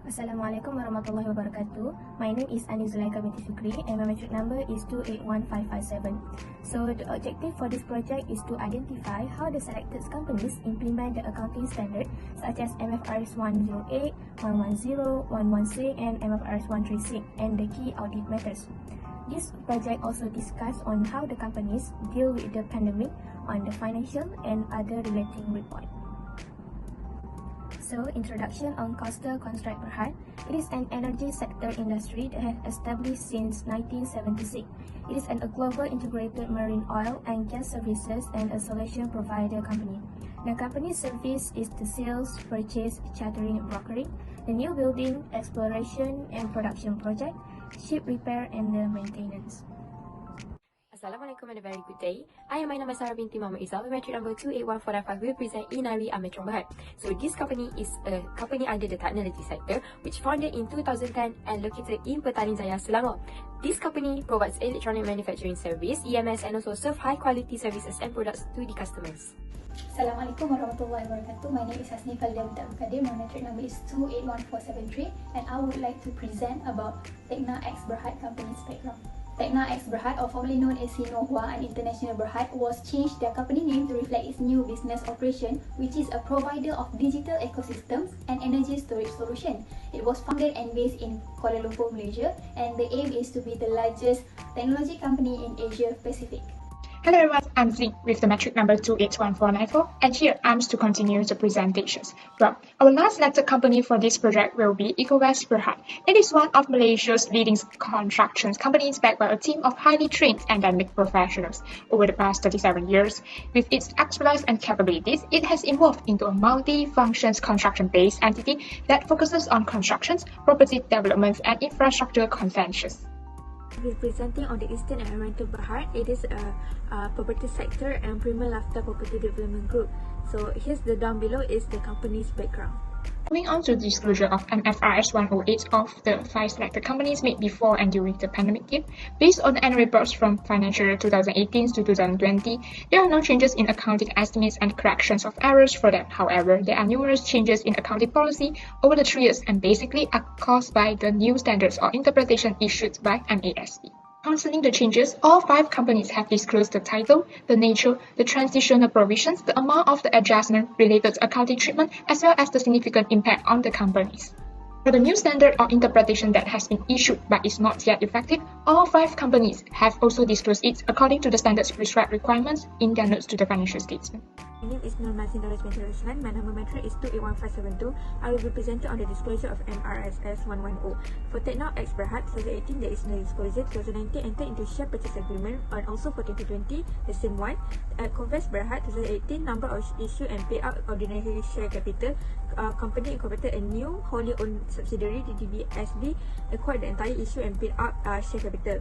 Assalamualaikum warahmatullahi wabarakatuh. My name is Anizulaika binti Fikri and my metric number is 281557. So the objective for this project is to identify how the selected companies implement the accounting standard such as MFRS 108, 110, 116 and MFRS 136 and the key audit matters. This project also discusses on how the companies deal with the pandemic on the financial and other relating report. So, introduction on Constrictor Berhad. It is an energy sector industry that has established since 1976. It is a global integrated marine oil and gas services and a solution provider company. The company's service is the sales, purchase, chartering, brokering, the new building, exploration and production project, ship repair and the maintenance. Assalamualaikum and a very good day. I am Aina Sarah binti Muhammad Izal, metric number 281495. We represent Inari Ametron Berhad. So this company is a company under the technology sector which founded in 2010 and located in Petaling Jaya, Selangor. This company provides electronic manufacturing service, EMS and also serve high quality services and products to the customers. Assalamualaikum warahmatullahi wabarakatuh. My name is Hasni Falda Bukadir. My metric number is 281473 and I would like to present about Tekna X Berhad company's background. Tekna X Berhad, or formerly known as Sinohua and International Berhad, was changed their company name to reflect its new business operation, which is a provider of digital ecosystems and energy storage solution. It was founded and based in Kuala Lumpur, Malaysia, and the aim is to be the largest technology company in Asia Pacific. Hello everyone, I'm Zing with the metric number 281494 and here I'm to continue the presentations. Well, our last selected company for this project will be EcoWest Berhad. It is one of Malaysia's leading construction companies backed by a team of highly trained and dynamic professionals. Over the past 37 years, with its expertise and capabilities, it has evolved into a multi-functions construction-based entity that focuses on constructions, property development and infrastructure conventions. Representing on the Eastern and Oriental Berhad, it is a property sector and Premier Lafta Property Development Group. So here's the down below is the company's background. Moving on to the disclosure of MFRS 108 of the 5 selected companies made before and during the pandemic year. Based on the annual reports from financial year 2018 to 2020, there are no changes in accounting estimates and corrections of errors for them. However, there are numerous changes in accounting policy over the 3 years and basically are caused by the new standards or interpretation issued by MASB. Concerning the changes, all 5 companies have disclosed the title, the nature, the transitional provisions, the amount of the adjustment related to accounting treatment, as well as the significant impact on the companies. For the new standard or interpretation that has been issued but is not yet effective, all 5 companies have also disclosed it according to the standards prescribed requirements in their notes to the financial statement. My name is Nur Mazin Doris binti Roslan. My number metric is 281572. I will be presented on the disclosure of MRSS 110. For Tekna X Berhad 2018, there is no disclosure. 2019 entered into share purchase agreement, and also for 2020, the same one. At Convest Berhad 2018, number of issue and payout ordinary share capital. Company incorporated a new wholly owned subsidiary, DDBSB, acquired the entire issue and paid out share capital.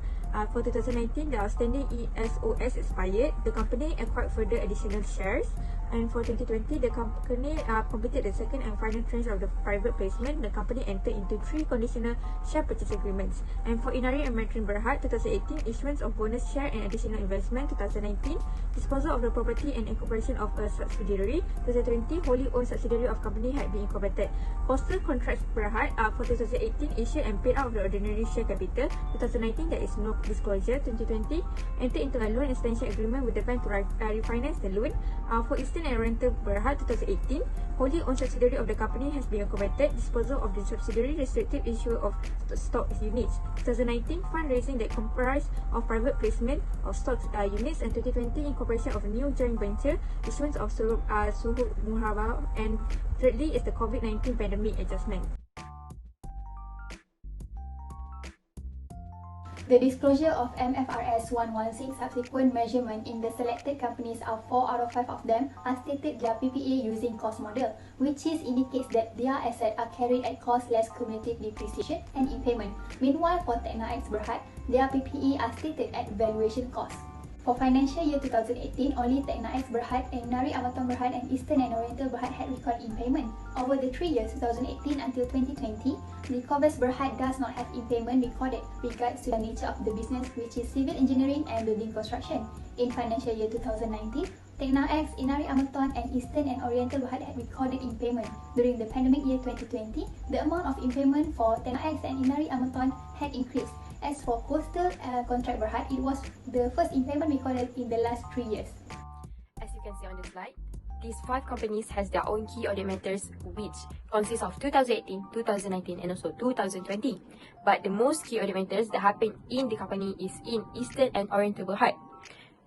For 2019, the outstanding ESOS expired. The company acquired further additional shares. And for 2020, the company completed the second and final tranche of the private placement. The company entered into 3 conditional share purchase agreements. And for Inari and Metrin Berhad 2018, issuance of bonus share and additional investment. 2019, disposal of the property and incorporation of a subsidiary. 2020, wholly owned subsidiary of company had been incorporated. Postal Contracts Berhad for 2018, issue and paid out of the ordinary share capital. 2019, there is no disclosure. 2020, entered into a loan extension agreement with the bank to refinance the loan. For Eastern and Oriental Berhad 2018, wholly owned subsidiary of the company has been incorporated. Disposal of the subsidiary, restricted issue of stock units. 2019, fundraising that comprised of private placement of stock units, and 2020, incorporation of a new joint venture, issuance of Suhud Muharabah, and thirdly is the COVID-19 pandemic adjustment. The disclosure of MFRS 116 subsequent measurement in the selected companies are 4 out of 5 of them are stated their PPA using cost model, which indicates that their assets are carried at cost less cumulative depreciation and impairment. Meanwhile, for Tekna X Berhad, their PPE are stated at valuation cost. For financial year 2018, only Tekna X Berhad and Nari Amaton Berhad and Eastern and Oriental Berhad had recorded impairment. Over the 3 years, 2018 until 2020, the Convest Berhad does not have impairment recorded regards to the nature of the business, which is civil engineering and building construction. In financial year 2019, Tekna X, Inari Amaton, and Eastern and Oriental Berhad had recorded impairment. During the pandemic year 2020, the amount of impairment for Tekna X and Inari Amaton had increased. As for Coastal Contract Berhad, it was the first impairment recorded in the last 3 years. As you can see on the slide, these 5 companies has their own key audit matters which consists of 2018, 2019 and also 2020. But the most key audit matters that happen in the company is in Eastern and Oriental Berhad.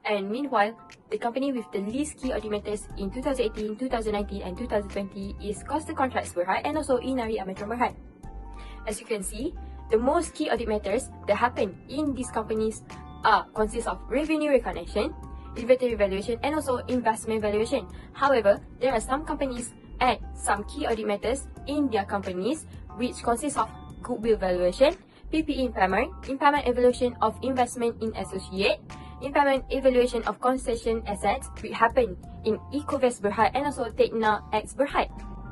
And meanwhile, the company with the least key audit matters in 2018, 2019 and 2020 is Coastal Contracts Berhad and also Inari Amaton Berhad. As you can see, the most key audit matters that happen in these companies consist of revenue recognition, inventory valuation and also investment valuation. However, there are some companies and some key audit matters in their companies which consist of goodwill valuation, PPE impairment, impairment evaluation of investment in associate, impairment evaluation of concession assets which happen in Ecovest Berhad and also Tekna X Berhad.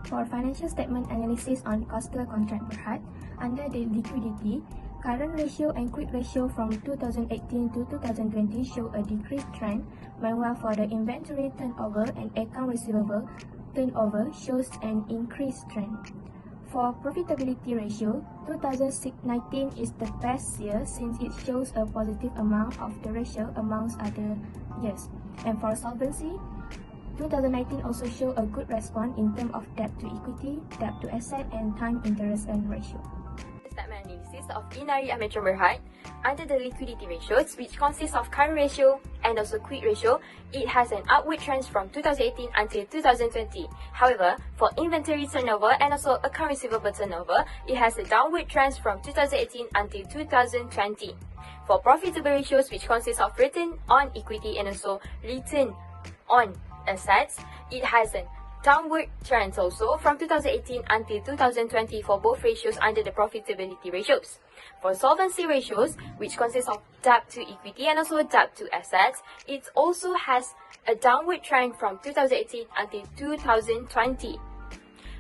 For financial statement analysis on Coastal Contract Berhad, under the liquidity, current ratio and quick ratio from 2018 to 2020 show a decreased trend, while for the inventory turnover and account receivable turnover shows an increased trend. For profitability ratio, 2019 is the best year since it shows a positive amount of the ratio amongst other years. And for solvency, 2019 also show a good response in terms of debt to equity, debt to asset and time interest earn ratio. Statement analysis of Inari Amaton Berhad, under the liquidity ratios which consists of current ratio and also quick ratio, it has an upward trend from 2018 until 2020. However, for inventory turnover and also account receivable turnover, it has a downward trend from 2018 until 2020. For profitable ratios which consists of return on equity and also return on assets, it has a downward trends also from 2018 until 2020 for both ratios under the profitability ratios. For solvency ratios, which consists of debt to equity and also debt to assets, it also has a downward trend from 2018 until 2020.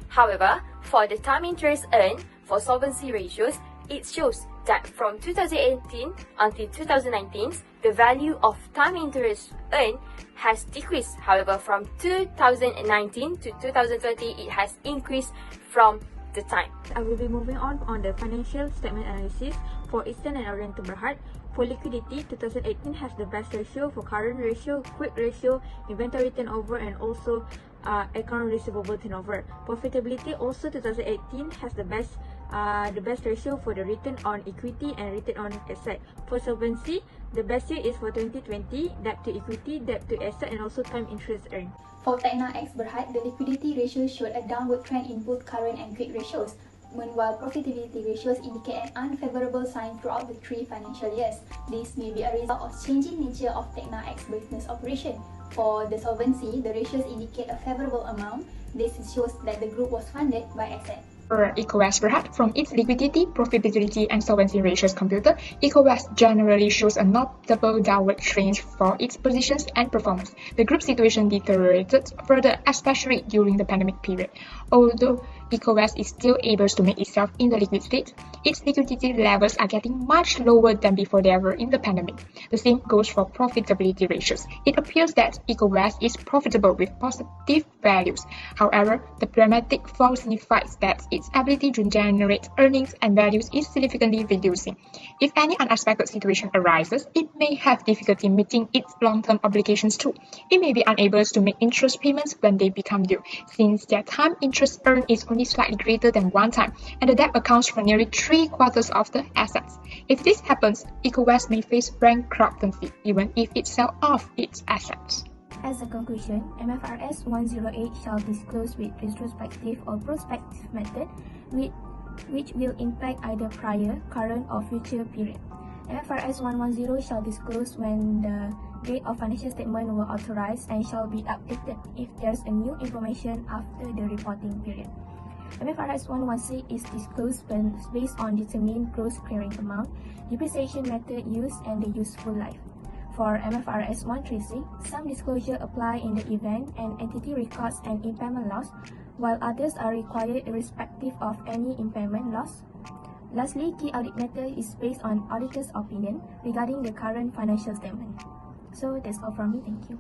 However, for the time interest earned for solvency ratios, it shows that from 2018 until 2019, the value of time interest earned has decreased. However, from 2019 to 2020, it has increased from the time. I will be moving on the financial statement analysis for Eastern and Oriental Berhad. For liquidity, 2018 has the best ratio for current ratio, quick ratio, inventory turnover and also account receivable turnover. Profitability also 2018 has the best ratio for the return on equity and return on asset. For solvency, the best year is for 2020, debt to equity, debt to asset and also time interest earned. For Tekna X Berhad, the liquidity ratio showed a downward trend in both current and quick ratios. Meanwhile, profitability ratios indicate an unfavorable sign throughout the 3 financial years. This may be a result of changing nature of Tekna X business operation. For the solvency, the ratios indicate a favorable amount. This shows that the group was funded by assets. For Ecovest Berhad, from its liquidity, profitability, and solvency ratios computed, Ecovest generally shows a notable downward trend for its positions and performance. The group situation deteriorated further, especially during the pandemic period. Although Ecovest is still able to make itself in the liquid state, its liquidity levels are getting much lower than before they were in the pandemic. The same goes for profitability ratios. It appears that Ecovest is profitable with positive values. However, the pragmatic fall signifies that its ability to generate earnings and values is significantly reducing. If any unexpected situation arises, it may have difficulty meeting its long-term obligations too. It may be unable to make interest payments when they become due, since their time interest earned is only slightly greater than 1 time, and the debt accounts for nearly 3/4 of the assets. If this happens, Ecovest may face bankruptcy, even if it sells off its assets. As a conclusion, MFRS 108 shall disclose with retrospective or prospective method which will impact either prior, current or future period. MFRS 110 shall disclose when the date of financial statement were authorized and shall be updated if there's a new information after the reporting period. MFRS 116 is disclosed when based on determined gross clearing amount, depreciation method used and the useful life. For MFRS 136, some disclosure apply in the event an entity records an impairment loss, while others are required irrespective of any impairment loss. Lastly, key audit method is based on auditor's opinion regarding the current financial statement. So that's all from me, thank you.